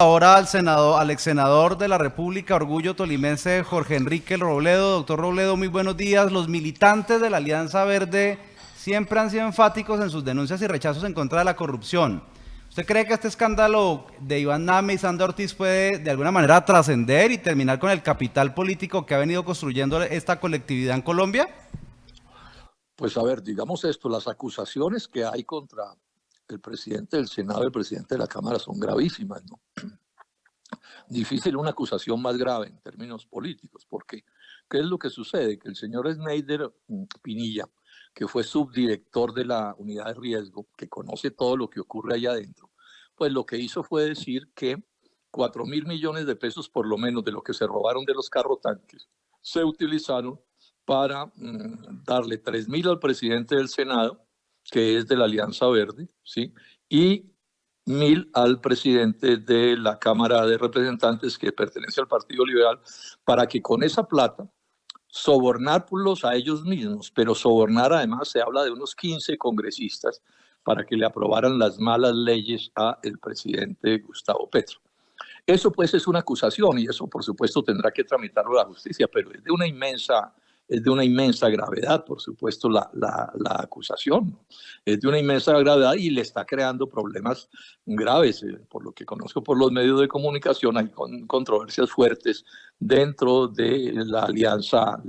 Ahora al ex senador de la República, Orgullo Tolimense, Jorge Enrique Robledo. Doctor Robledo, muy buenos días. Los militantes de la Alianza Verde siempre han sido enfáticos en sus denuncias y rechazos en contra de la corrupción. ¿Usted cree que este escándalo de Iván Name y Sandra Ortiz puede de alguna manera trascender y terminar con el capital político que ha venido construyendo esta colectividad en Colombia? Pues a ver, digamos esto, las acusaciones que hay contra el presidente del Senado y el presidente de la Cámara son gravísimas, ¿no? Difícil una acusación más grave en términos políticos, porque ¿qué es lo que sucede? Que el señor Snyder Pinilla, que fue subdirector de la unidad de riesgo, que conoce todo lo que ocurre allá adentro, pues lo que hizo fue decir que 4.000 millones de pesos por lo menos de lo que se robaron de los carro tanques se utilizaron para darle 3.000 al presidente del Senado, que es de la Alianza Verde, ¿sí? Y 1.000 al presidente de la Cámara de Representantes, que pertenece al Partido Liberal, para que con esa plata sobornarlos a ellos mismos, pero sobornar además se habla de unos 15 congresistas para que le aprobaran las malas leyes a el presidente Gustavo Petro. Eso pues es una acusación y eso por supuesto tendrá que tramitarlo la justicia, pero es de una inmensa gravedad, por supuesto, la acusación, ¿no? Es de una inmensa gravedad y le está creando problemas graves. Por lo que conozco por los medios de comunicación, hay controversias fuertes dentro de la Alianza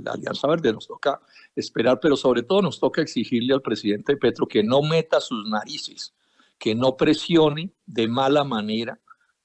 Verde. Nos toca esperar, pero sobre todo nos toca exigirle al presidente Petro que no meta sus narices, que no presione de mala manera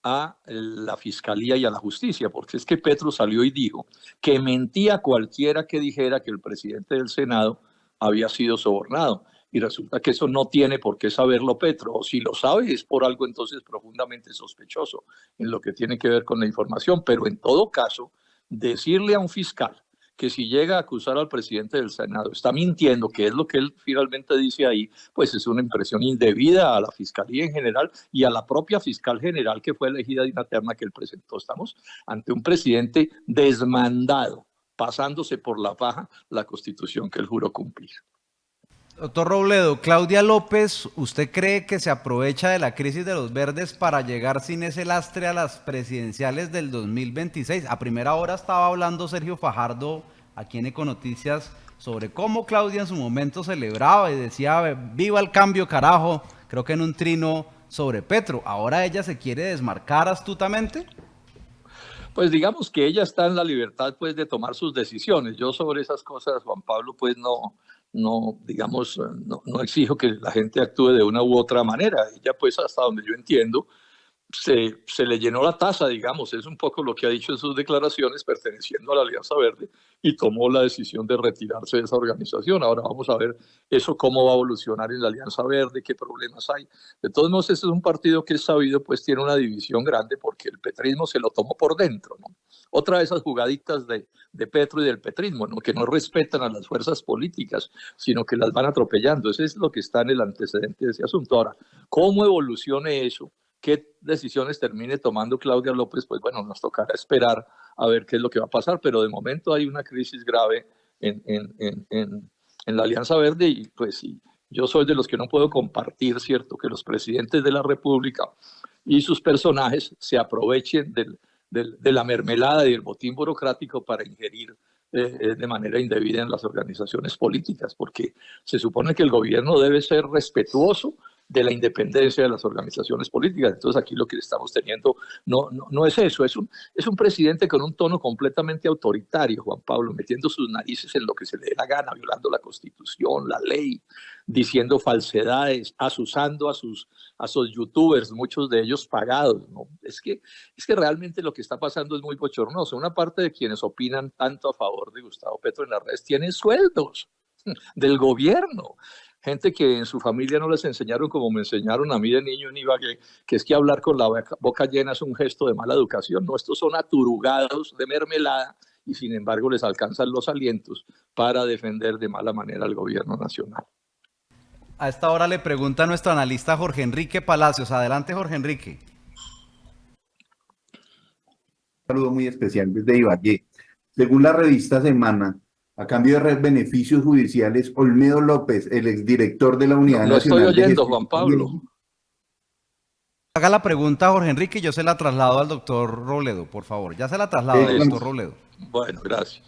a la Fiscalía y a la Justicia, porque es que Petro salió y dijo que mentía cualquiera que dijera que el presidente del Senado había sido sobornado. Y resulta que eso no tiene por qué saberlo Petro, o si lo sabe es por algo entonces profundamente sospechoso en lo que tiene que ver con la información. Pero en todo caso, decirle a un fiscal que si llega a acusar al presidente del Senado está mintiendo, que es lo que él finalmente dice ahí, pues es una impresión indebida a la Fiscalía en general y a la propia fiscal general que fue elegida de una terna que él presentó. Estamos ante un presidente desmandado, pasándose por la faja la Constitución que él juró cumplir. Doctor Robledo, Claudia López, ¿usted cree que se aprovecha de la crisis de los verdes para llegar sin ese lastre a las presidenciales del 2026? A primera hora estaba hablando Sergio Fajardo aquí en Econoticias sobre cómo Claudia en su momento celebraba y decía viva el cambio carajo, creo que en un trino sobre Petro. ¿Ahora ella se quiere desmarcar astutamente? Pues digamos que ella está en la libertad pues de tomar sus decisiones. Yo sobre esas cosas, Juan Pablo, pues digamos, no exijo que la gente actúe de una u otra manera. Ella pues hasta donde yo entiendo, se le llenó la taza, digamos, es un poco lo que ha dicho en sus declaraciones perteneciendo a la Alianza Verde y tomó la decisión de retirarse de esa organización. Ahora vamos a ver eso cómo va a evolucionar en la Alianza Verde, qué problemas hay. De todos modos, este es un partido que es sabido, pues tiene una división grande porque el petrismo se lo tomó por dentro, ¿no? Otra de esas jugaditas de Petro y del petrismo, ¿no? Que no respetan a las fuerzas políticas, sino que las van atropellando. Eso es lo que está en el antecedente de ese asunto. Ahora, ¿cómo evolucione eso? ¿Qué decisiones termine tomando Claudia López? Pues bueno, nos tocará esperar a ver qué es lo que va a pasar, pero de momento hay una crisis grave en la Alianza Verde y pues sí, yo soy de los que no puedo compartir, ¿cierto?, que los presidentes de la República y sus personajes se aprovechen de la mermelada y del botín burocrático para ingerir de manera indebida en las organizaciones políticas, porque se supone que el gobierno debe ser respetuoso de la independencia de las organizaciones políticas. Entonces aquí lo que estamos teniendo no es eso, es un presidente con un tono completamente autoritario, Juan Pablo, metiendo sus narices en lo que se le dé la gana, violando la Constitución, la ley, diciendo falsedades, asusando a sus youtubers, muchos de ellos pagados, ¿no? Es que realmente lo que está pasando es muy bochornoso. Una parte de quienes opinan tanto a favor de Gustavo Petro en las redes tienen sueldos del gobierno. Gente que en su familia no les enseñaron como me enseñaron a mí de niño en Ibagué, que es que hablar con la boca llena es un gesto de mala educación. No, estos son aturugados de mermelada y sin embargo les alcanzan los alientos para defender de mala manera al gobierno nacional. A esta hora le pregunta a nuestro analista Jorge Enrique Palacios. Adelante, Jorge Enrique. Un saludo muy especial desde Ibagué. Según la revista Semana, a cambio de beneficios judiciales, Olmedo López, el exdirector de la No, Unidad no estoy Nacional de oyendo, Gestión Juan Pablo. Haga la pregunta, Jorge Enrique, y yo se la traslado al doctor Robledo, por favor. Ya se la traslado, doctor Robledo. Bueno, gracias.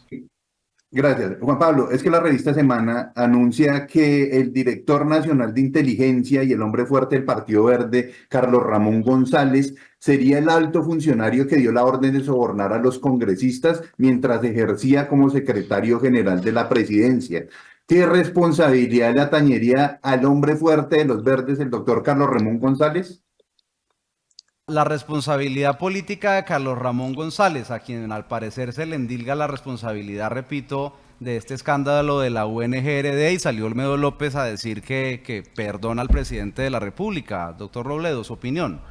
Gracias. Juan Pablo, es que la revista Semana anuncia que el director nacional de inteligencia y el hombre fuerte del Partido Verde, Carlos Ramón González, sería el alto funcionario que dio la orden de sobornar a los congresistas mientras ejercía como secretario general de la presidencia. ¿Qué responsabilidad le atañería al hombre fuerte de los Verdes, el doctor Carlos Ramón González? La responsabilidad política de Carlos Ramón González, a quien al parecer se le endilga la responsabilidad, repito, de este escándalo de la UNGRD, y salió Olmedo López a decir que perdona al presidente de la República. Doctor Robledo, su opinión.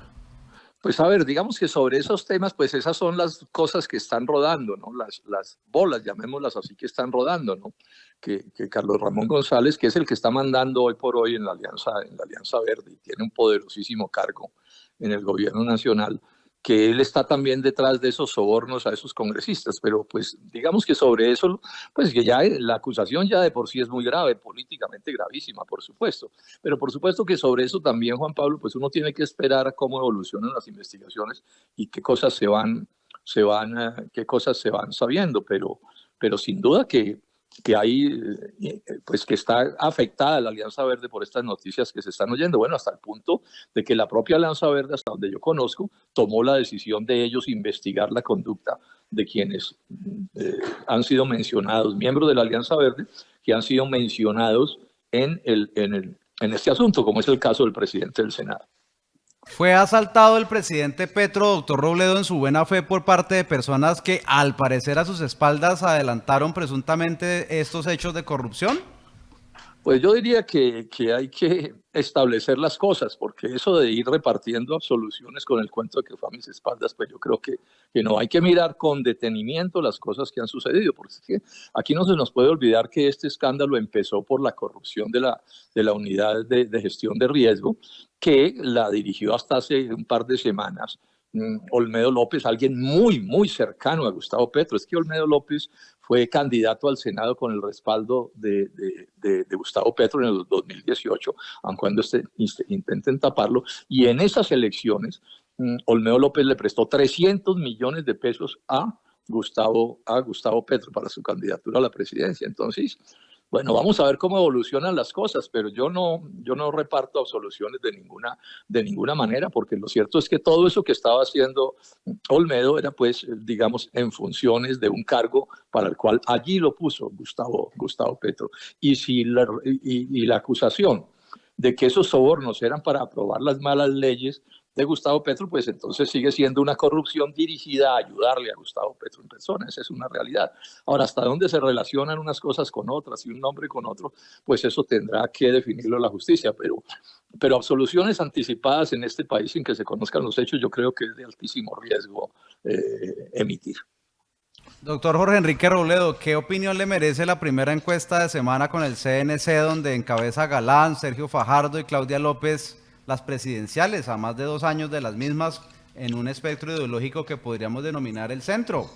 Pues a ver, digamos que sobre esos temas, pues esas son las cosas que están rodando, ¿no? Las bolas, llamémoslas así, que están rodando, ¿no? Que Carlos Ramón González, que es el que está mandando hoy por hoy en la Alianza Verde, y tiene un poderosísimo cargo en el gobierno nacional, que él está también detrás de esos sobornos a esos congresistas, pero pues digamos que sobre eso, pues que ya la acusación ya de por sí es muy grave, políticamente gravísima, por supuesto, pero por supuesto que sobre eso también, Juan Pablo, pues uno tiene que esperar a cómo evolucionan las investigaciones y qué cosas qué cosas se van sabiendo, pero sin duda que hay, pues que está afectada la Alianza Verde por estas noticias que se están oyendo, bueno, hasta el punto de que la propia Alianza Verde, hasta donde yo conozco, tomó la decisión de ellos investigar la conducta de quienes han sido mencionados, miembros de la Alianza Verde, que han sido mencionados en este asunto, como es el caso del presidente del Senado. Fue asaltado el presidente Petro, doctor Robledo, en su buena fe por parte de personas que, al parecer a sus espaldas, adelantaron presuntamente estos hechos de corrupción. Pues yo diría que hay que establecer las cosas, porque eso de ir repartiendo absoluciones con el cuento de que fue a mis espaldas, pues yo creo que no, hay que mirar con detenimiento las cosas que han sucedido, porque es que aquí no se nos puede olvidar que este escándalo empezó por la corrupción de la unidad de gestión de riesgo, que la dirigió hasta hace un par de semanas Olmedo López, alguien muy, muy cercano a Gustavo Petro. Es que Olmedo López fue candidato al Senado con el respaldo de Gustavo Petro en el 2018, aun cuando intenten taparlo. Y en esas elecciones, Olmedo López le prestó 300 millones de pesos a Gustavo Petro para su candidatura a la presidencia. Entonces, bueno, vamos a ver cómo evolucionan las cosas, pero yo no reparto absoluciones de ninguna manera, porque lo cierto es que todo eso que estaba haciendo Olmedo era, pues, digamos, en funciones de un cargo para el cual allí lo puso Gustavo Petro. Y la acusación de que esos sobornos eran para aprobar las malas leyes de Gustavo Petro, pues entonces sigue siendo una corrupción dirigida a ayudarle a Gustavo Petro en persona. Esa es una realidad. Ahora, hasta dónde se relacionan unas cosas con otras y un nombre con otro, pues eso tendrá que definirlo la justicia, pero absoluciones anticipadas en este país sin que se conozcan los hechos, yo creo que es de altísimo riesgo emitir. Doctor Jorge Enrique Robledo, ¿qué opinión le merece la primera encuesta de semana con el CNC, donde encabeza Galán, Sergio Fajardo y Claudia López las presidenciales, a más de 2 años de las mismas, en un espectro ideológico que podríamos denominar el centro?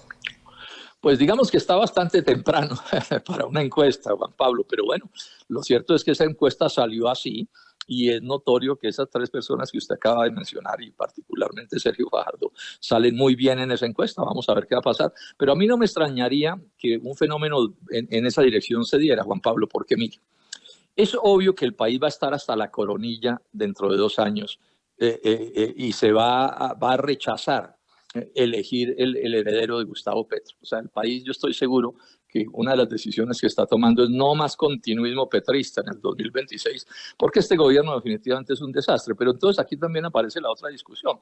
Pues digamos que está bastante temprano para una encuesta, Juan Pablo, pero bueno, lo cierto es que esa encuesta salió así y es notorio que esas 3 personas que usted acaba de mencionar, y particularmente Sergio Fajardo, salen muy bien en esa encuesta. Vamos a ver qué va a pasar, pero a mí no me extrañaría que un fenómeno en esa dirección se diera, Juan Pablo, porque mire, es obvio que el país va a estar hasta la coronilla dentro de 2 años y se va a rechazar elegir el heredero de Gustavo Petro. O sea, el país, yo estoy seguro que una de las decisiones que está tomando es no más continuismo petrista en el 2026, porque este gobierno definitivamente es un desastre. Pero entonces aquí también aparece la otra discusión.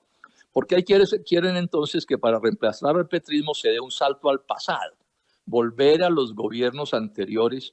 ¿Por qué quieren entonces que para reemplazar el petrismo se dé un salto al pasado? Volver a los gobiernos anteriores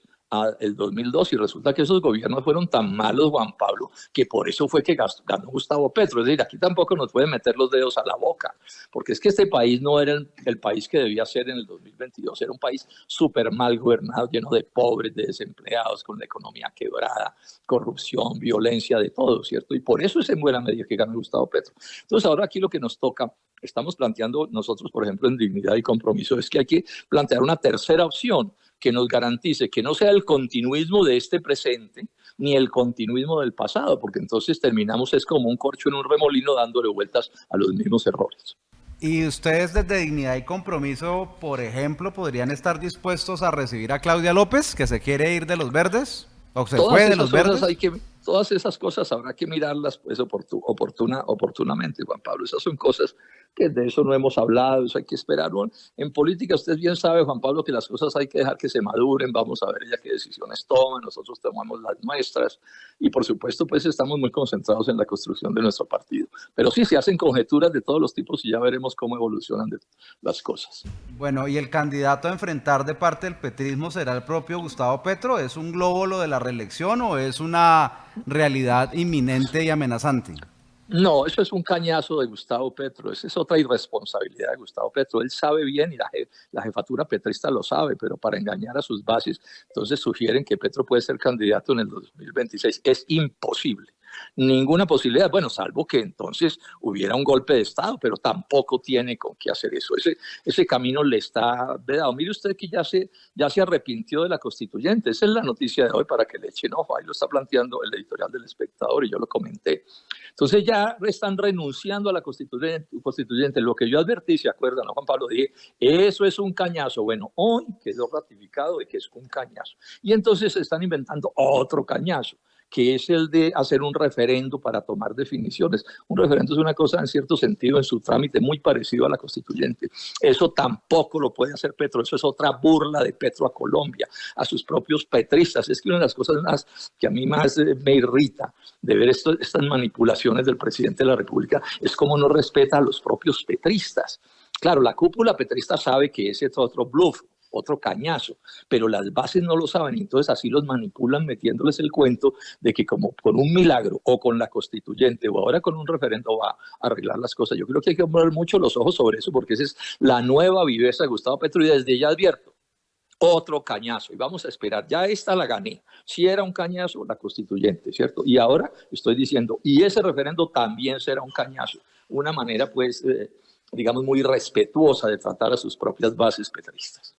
el 2002, y resulta que esos gobiernos fueron tan malos, Juan Pablo, que por eso fue que ganó Gustavo Petro. Es decir, aquí tampoco nos pueden meter los dedos a la boca, porque es que este país no era el país que debía ser en el 2022, era un país súper mal gobernado, lleno de pobres, de desempleados, con la economía quebrada, corrupción, violencia, de todo, ¿cierto? Y por eso es en buena medida que ganó Gustavo Petro. Entonces ahora aquí lo que nos toca, estamos planteando nosotros, por ejemplo, en Dignidad y Compromiso, es que hay que plantear una tercera opción, que nos garantice que no sea el continuismo de este presente ni el continuismo del pasado, porque entonces terminamos es como un corcho en un remolino dándole vueltas a los mismos errores. ¿Y ustedes desde Dignidad y Compromiso, por ejemplo, podrían estar dispuestos a recibir a Claudia López, que se quiere ir de los verdes? ¿O se fue de los verdes? Todas esas cosas habrá que mirarlas pues oportunamente, Juan Pablo. Esas son cosas que de eso no hemos hablado, eso hay que esperar. Bueno, en política usted bien sabe, Juan Pablo, que las cosas hay que dejar que se maduren, vamos a ver ella qué decisiones toma, nosotros tomamos las nuestras y por supuesto pues estamos muy concentrados en la construcción de nuestro partido. Pero sí, se hacen conjeturas de todos los tipos y ya veremos cómo evolucionan las cosas. Bueno, ¿y el candidato a enfrentar de parte del petrismo será el propio Gustavo Petro? ¿Es un globo lo de la reelección o es una realidad inminente y amenazante? No, eso es un cañazo de Gustavo Petro, esa es otra irresponsabilidad de Gustavo Petro. Él sabe bien y la jefatura petrista lo sabe, pero para engañar a sus bases, entonces sugieren que Petro puede ser candidato en el 2026. Es imposible. Ninguna posibilidad, bueno, salvo que entonces hubiera un golpe de Estado, pero tampoco tiene con qué hacer eso. Ese camino le está vedado. Mire usted que ya se arrepintió de la constituyente. Esa es la noticia de hoy para que le echen ojo. Ahí lo está planteando el editorial del Espectador y yo lo comenté. Entonces ya están renunciando a la constituyente. Lo que yo advertí, ¿se acuerdan, no, Juan Pablo? Dije, eso es un cañazo. Bueno, hoy quedó ratificado de que es un cañazo. Y entonces se están inventando otro cañazo, que es el de hacer un referendo para tomar definiciones. Un referendo es una cosa, en cierto sentido, en su trámite muy parecido a la constituyente. Eso tampoco lo puede hacer Petro, eso es otra burla de Petro a Colombia, a sus propios petristas. Es que una de las cosas más que a mí más me irrita de ver estas manipulaciones del presidente de la República es cómo no respeta a los propios petristas. Claro, la cúpula petrista sabe que ese es otro bluff, otro cañazo, pero las bases no lo saben y entonces así los manipulan metiéndoles el cuento de que como con un milagro o con la constituyente o ahora con un referendo va a arreglar las cosas. Yo creo que hay que poner mucho los ojos sobre eso porque esa es la nueva viveza de Gustavo Petro y desde ya advierto, otro cañazo y vamos a esperar, ya esta la gané, si era un cañazo la constituyente, ¿cierto? Y ahora estoy diciendo, y ese referendo también será un cañazo, una manera pues digamos muy respetuosa de tratar a sus propias bases petristas.